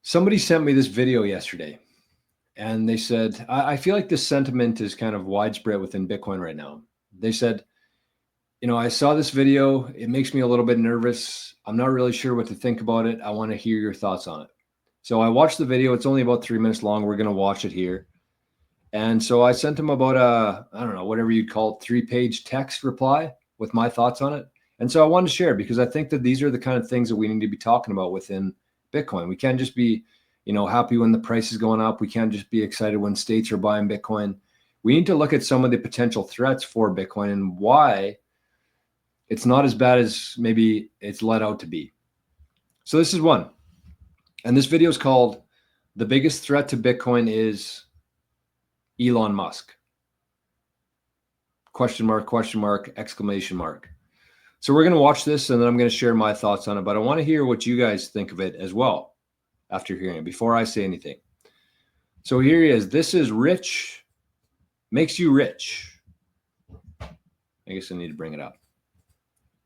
Somebody sent me this video yesterday, and they said, I feel like this sentiment is kind of widespread within Bitcoin right now. They said, I saw this video. It makes me a little bit nervous. I'm not really sure what to think about it. I want to hear your thoughts on it. So I watched the video. It's only about 3 minutes long. We're going to watch it here. And so I sent him about I don't know, whatever you'd call it, 3-page text reply with my thoughts on it. And so I wanted to share because I think that these are the kind of things that we need to be talking about within Bitcoin. We can't just be, happy when the price is going up. We can't just be excited when states are buying Bitcoin. We need to look at some of the potential threats for Bitcoin and why it's not as bad as maybe it's let out to be. So this is one. And this video is called "The Biggest Threat to Bitcoin is Elon Musk." Question mark, exclamation mark. So we're going to watch this and then I'm going to share my thoughts on it, but I want to hear what you guys think of it as well after hearing it before I say anything. So here he is. This is Rich Makes You Rich. I guess I need to bring it up.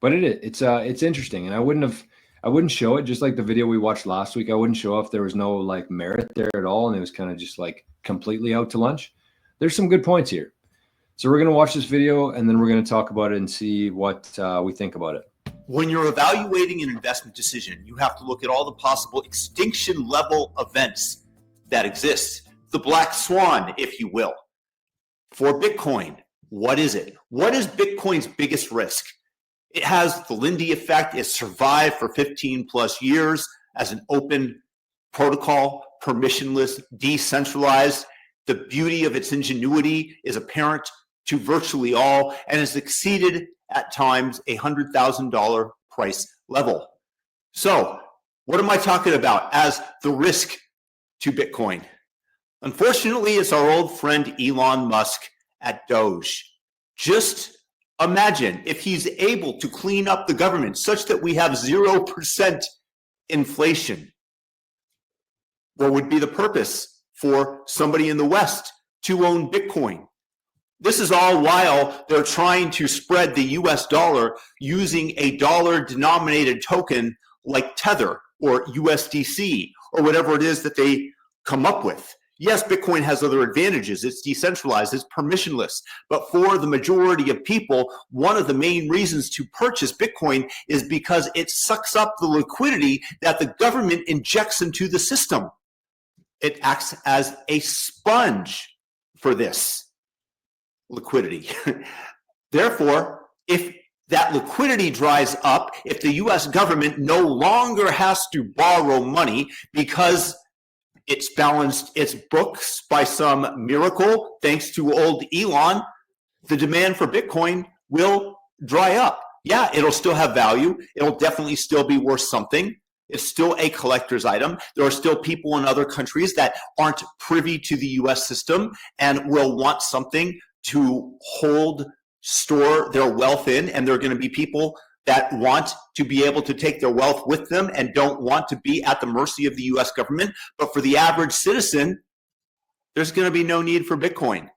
But it's interesting, and I wouldn't show it, just like the video we watched last week. I wouldn't show if there was no like merit there at all and it was kind of just like completely out to lunch. There's some good points here. So we're going to watch this video and then we're going to talk about it and see what we think about it. When you're evaluating an investment decision, you have to look at all the possible extinction level events that exist. The black swan, if you will. For Bitcoin, what is it? What is Bitcoin's biggest risk? It has the Lindy effect. It survived for 15 plus years as an open protocol, permissionless, decentralized. The beauty of its ingenuity is apparent to virtually all and has exceeded at times $100,000 price level. So what am I talking about as the risk to Bitcoin? Unfortunately, it's our old friend Elon Musk at Doge. Just imagine if he's able to clean up the government such that we have 0% inflation. What would be the purpose for somebody in the West to own Bitcoin? This is all while they're trying to spread the US dollar using a dollar denominated token like Tether or USDC or whatever it is that they come up with. Yes, Bitcoin has other advantages. It's decentralized, it's permissionless. But for the majority of people, one of the main reasons to purchase Bitcoin is because it sucks up the liquidity that the government injects into the system. It acts as a sponge for this liquidity. Therefore, if that liquidity dries up, if the US government no longer has to borrow money because it's balanced its books by some miracle, thanks to old Elon, the demand for Bitcoin will dry up. Yeah, it'll still have value. It'll definitely still be worth something. It's still a collector's item. There are still people in other countries that aren't privy to the US system and will want something to store their wealth in. And there are going to be people that want to be able to take their wealth with them and don't want to be at the mercy of the US government. But for the average citizen, there's going to be no need for Bitcoin.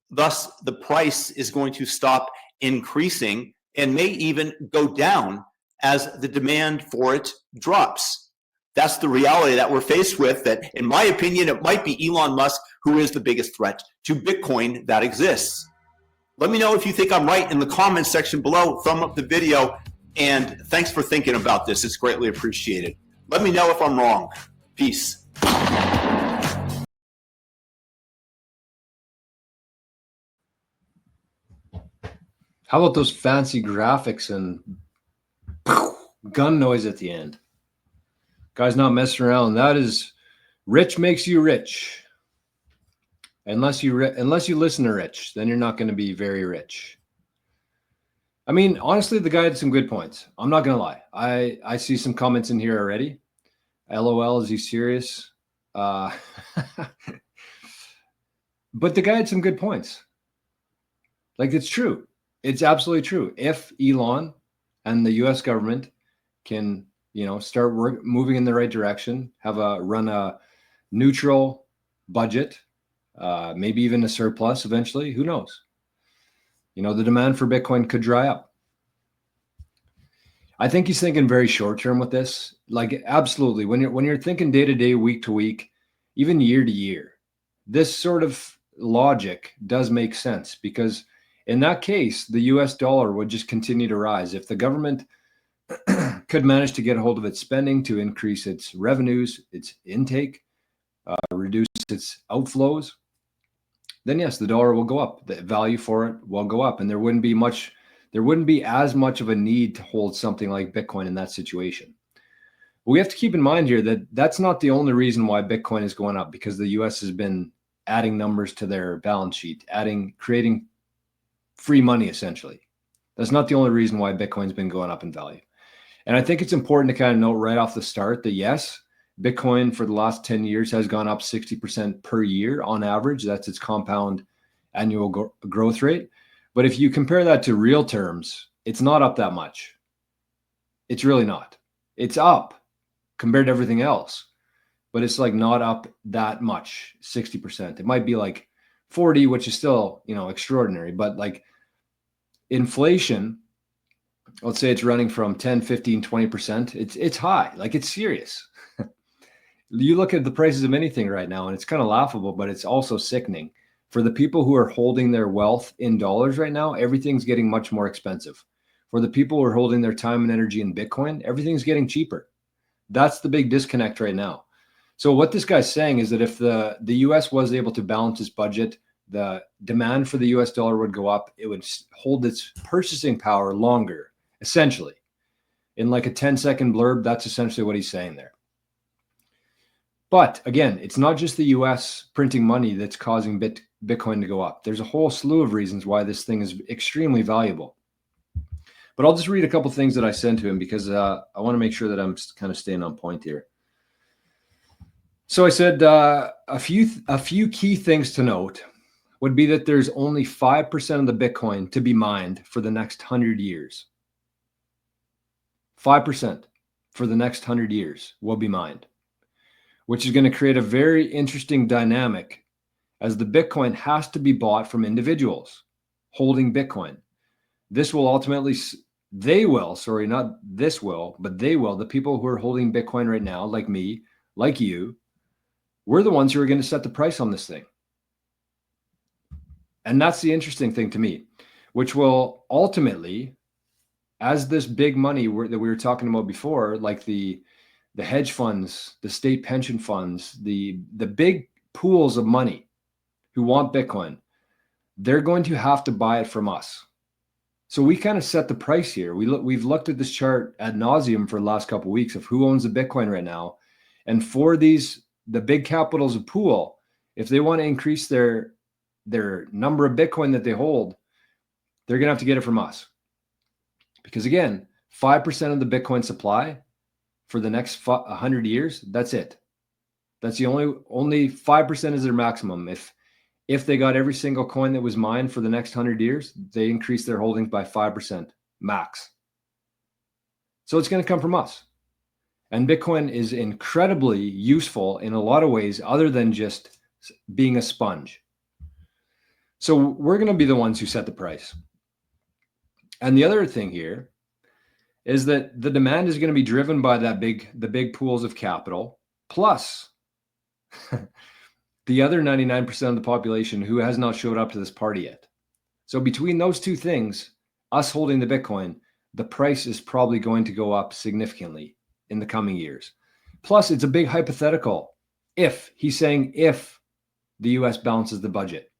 Thus, the price is going to stop increasing and may even go down as the demand for it drops. That's the reality that we're faced with, that in my opinion, it might be Elon Musk who is the biggest threat to Bitcoin that exists. Let me know if you think I'm right in the comments section below. Thumb up the video, and thanks for thinking about this. It's greatly appreciated. Let me know if I'm wrong. Peace. How about those fancy graphics and gun noise at the end? Guy's not messing around. That is Rich Makes You Rich. Unless you listen to Rich, then you're not going to be very rich. I mean, honestly, the guy had some good points. I'm not going to lie. I see some comments in here already. LOL, is he serious? But the guy had some good points. Like, it's true. It's absolutely true. If Elon and the US government can, start moving in the right direction, run a neutral budget, maybe even a surplus eventually, who knows? The demand for Bitcoin could dry up. I think he's thinking very short term with this. Like absolutely, when you're thinking day to day, week to week, even year to year, this sort of logic does make sense, because in that case, the US dollar would just continue to rise. If the government could manage to get a hold of its spending to increase its revenues, its intake, reduce its outflows, then yes, the dollar will go up. The value for it will go up, and there wouldn't be as much of a need to hold something like Bitcoin in that situation. But we have to keep in mind here that that's not the only reason why Bitcoin is going up, because the US has been adding numbers to their balance sheet, creating free money essentially. That's not the only reason why Bitcoin's been going up in value. And I think it's important to kind of note right off the start that yes, Bitcoin for the last 10 years has gone up 60% per year on average. That's its compound annual growth rate. But if you compare that to real terms, it's not up that much. It's really not. It's up compared to everything else, but it's like not up that much, 60%. It might be like 40, which is still, extraordinary, but like inflation, let's say it's running from 10, 15, 20%. It's high, like it's serious. You look at the prices of anything right now and it's kind of laughable, but it's also sickening. For the people who are holding their wealth in dollars right now, everything's getting much more expensive. For the people who are holding their time and energy in Bitcoin, everything's getting cheaper. That's the big disconnect right now. So what this guy's saying is that if the US was able to balance its budget, the demand for the US dollar would go up. It would hold its purchasing power longer, essentially. In like a 10-second blurb, that's essentially what he's saying there. But again, it's not just the US printing money that's causing Bitcoin to go up. There's a whole slew of reasons why this thing is extremely valuable. But I'll just read a couple things that I sent to him, because I want to make sure that I'm kind of staying on point here. So I said a few key things to note would be that there's only 5% of the Bitcoin to be mined for the next 100 years. 5% for the next 100 years will be mined, which is going to create a very interesting dynamic, as the Bitcoin has to be bought from individuals holding Bitcoin. This will ultimately, the people who are holding Bitcoin right now, like me, like you, we're the ones who are going to set the price on this thing. And that's the interesting thing to me, which will ultimately, as this big money that we were talking about before, like the hedge funds, the state pension funds, the big pools of money who want Bitcoin, they're going to have to buy it from us. So we kind of set the price here. We've looked at this chart ad nauseum for the last couple of weeks of who owns the Bitcoin right now. And for the big capitals of pool, if they want to increase their number of Bitcoin that they hold, they're going to have to get it from us. Because again, 5% of the Bitcoin supply for the next 100 years, that's it. That's the only 5% is their maximum. If they got every single coin that was mined for the next 100 years, they increase their holdings by 5% max. So it's going to come from us. And Bitcoin is incredibly useful in a lot of ways other than just being a sponge. So we're going to be the ones who set the price. And the other thing here is that the demand is going to be driven by the big pools of capital, plus the other 99% of the population who has not showed up to this party yet. So between those two things, us holding the Bitcoin, the price is probably going to go up significantly in the coming years. Plus, it's a big hypothetical. He's saying if the US balances the budget.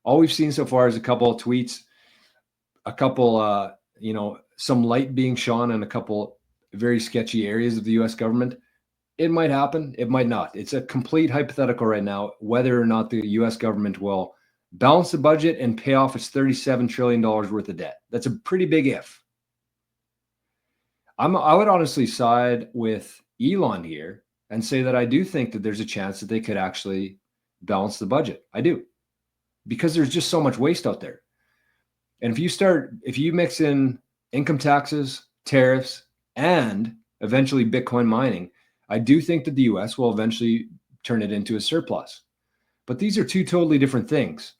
All we've seen so far is a couple of tweets, a couple, some light being shone on a couple very sketchy areas of the US government. It might happen. It might not. It's a complete hypothetical right now, whether or not the US government will balance the budget and pay off its $37 trillion worth of debt. That's a pretty big if. I would honestly side with Elon here and say that I do think that there's a chance that they could actually balance the budget. I do. Because there's just so much waste out there. And if you mix in income taxes, tariffs, and eventually Bitcoin mining, I do think that the US will eventually turn it into a surplus. But these are two totally different things.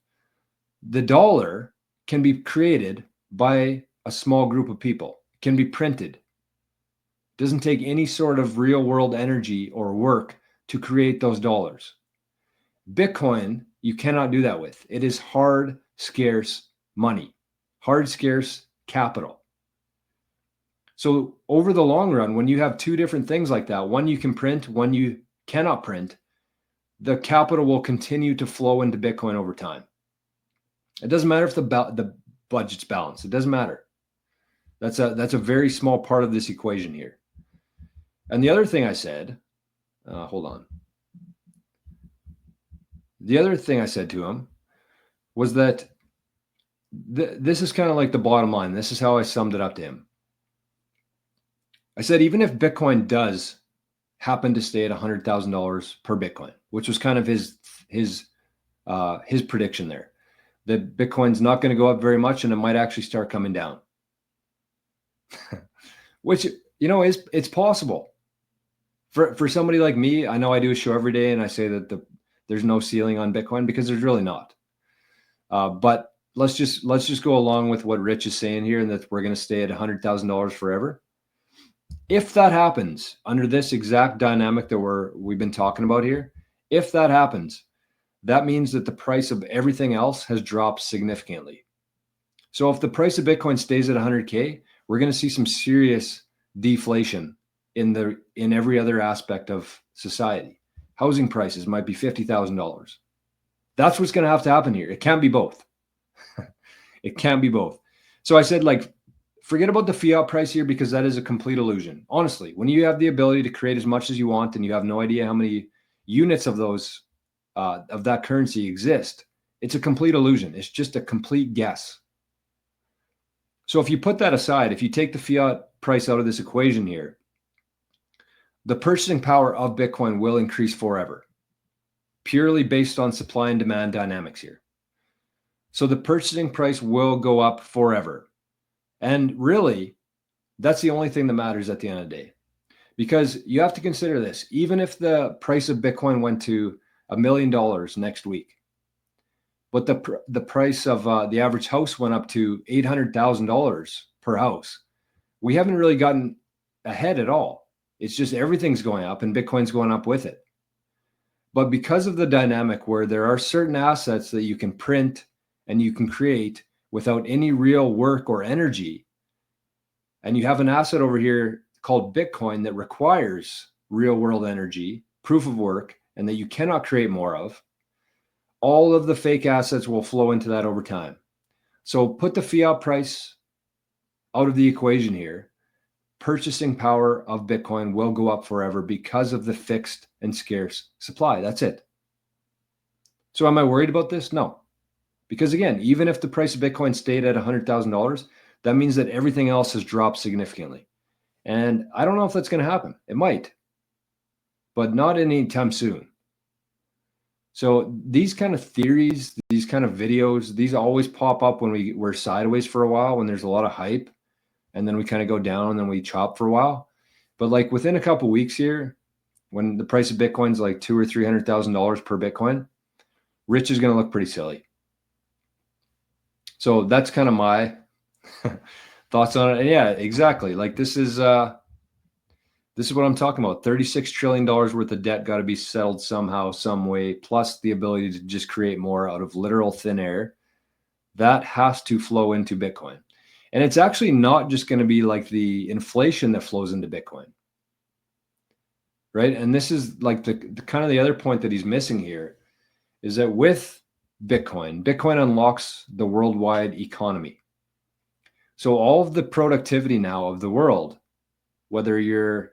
The dollar can be created by a small group of people, can be printed. Doesn't take any sort of real world energy or work to create those dollars. Bitcoin, you cannot do that with. It is hard, scarce money, hard, scarce capital. So over the long run, when you have two different things like that, one you can print, one you cannot print, the capital will continue to flow into Bitcoin over time. It doesn't matter if the budget's balanced. It doesn't matter. That's a very small part of this equation here. And the other thing I said, hold on. The other thing I said to him was that this is kind of like the bottom line. This is how I summed it up to him. I said, even if Bitcoin does happen to stay at $100,000 per Bitcoin, which was kind of his prediction there, that Bitcoin's not going to go up very much and it might actually start coming down, which, you know, it's possible for somebody like me. I know I do a show every day and I say that there's no ceiling on Bitcoin, because there's really not. But let's just go along with what Rich is saying here, and that we're going to stay at $100,000 forever. If that happens under this exact dynamic that we've been talking about here, if that happens, that means that the price of everything else has dropped significantly. So if the price of Bitcoin stays at 100K, we're going to see some serious deflation in every other aspect of society. Housing prices might be $50,000. That's what's going to have to happen here. It can't be both. It can't be both. So I said, like, forget about the fiat price here, because that is a complete illusion. Honestly, when you have the ability to create as much as you want and you have no idea how many units of those of that currency exist, it's a complete illusion. It's just a complete guess. So if you put that aside, if you take the fiat price out of this equation here, the purchasing power of Bitcoin will increase forever, purely based on supply and demand dynamics here. So the purchasing price will go up forever. And really, that's the only thing that matters at the end of the day. Because you have to consider this, even if the price of Bitcoin went to $1 million next week, but the price of the average house went up to $800,000 per house, we haven't really gotten ahead at all. It's just everything's going up and Bitcoin's going up with it. But because of the dynamic where there are certain assets that you can print and you can create without any real work or energy, and you have an asset over here called Bitcoin that requires real world energy, proof of work, and that you cannot create more of, all of the fake assets will flow into that over time. So put the fiat price out of the equation here. Purchasing power of Bitcoin will go up forever because of the fixed and scarce supply. That's it. So am I worried about this? No. Because again, even if the price of Bitcoin stayed at $100,000, that means that everything else has dropped significantly. And I don't know if that's going to happen. It might, but not anytime soon. So these kind of theories, these kind of videos, these always pop up when we're sideways for a while, when there's a lot of hype, and then we kind of go down and then we chop for a while. But like within a couple of weeks here, when the price of Bitcoin's like $200,000 or $300,000 per Bitcoin, Rich is going to look pretty silly. So that's kind of my thoughts on it. And yeah, exactly. Like this is what I'm talking about. $36 trillion worth of debt got to be settled somehow, some way, plus the ability to just create more out of literal thin air. That has to flow into Bitcoin. And it's actually not just going to be like the inflation that flows into Bitcoin, right? And this is like the kind of the other point that he's missing here, is that with Bitcoin unlocks the worldwide economy. So all of the productivity now of the world, whether you're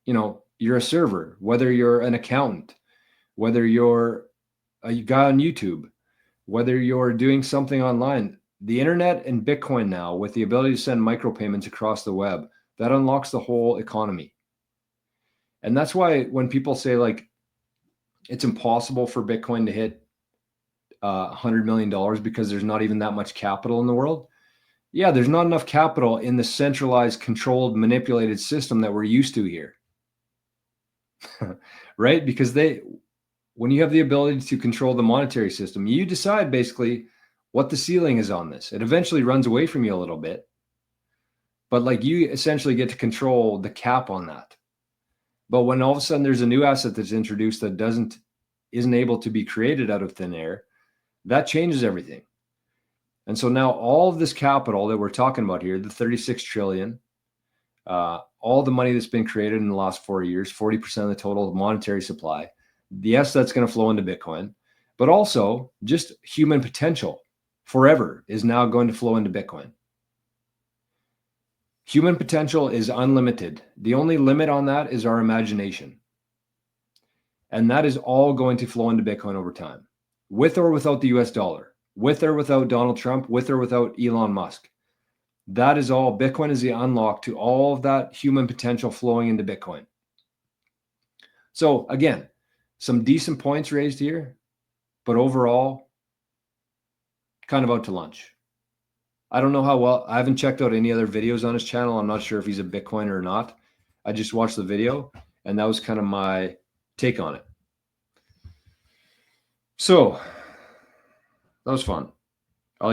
a server, whether you're an accountant, whether you're a guy on YouTube, whether you're doing something online, the internet and Bitcoin now, with the ability to send micropayments across the web, that unlocks the whole economy. And that's why when people say like it's impossible for Bitcoin to hit $100 million because there's not even that much capital in the world. Yeah, there's not enough capital in the centralized, controlled, manipulated system that we're used to here. Right? Because when you have the ability to control the monetary system, you decide basically what the ceiling is on this. It eventually runs away from you a little bit. but like you essentially get to control the cap on that. But when all of a sudden there's a new asset that's introduced that isn't able to be created out of thin air, that changes everything. And so now all of this capital that we're talking about here, the 36 trillion, all the money that's been created in the last 4 years, 40% of the total monetary supply, yes, that's going to flow into Bitcoin, but also just human potential forever is now going to flow into Bitcoin. Human potential is unlimited. The only limit on that is our imagination. And that is all going to flow into Bitcoin over time, with or without the US dollar, with or without Donald Trump, with or without Elon Musk. That is all. Bitcoin is the unlock to all of that human potential flowing into Bitcoin. So again, some decent points raised here, but overall, kind of out to lunch. I don't know how well, I haven't checked out any other videos on his channel. I'm not sure if he's a Bitcoiner or not. I just watched the video and that was kind of my take on it. So that was fun.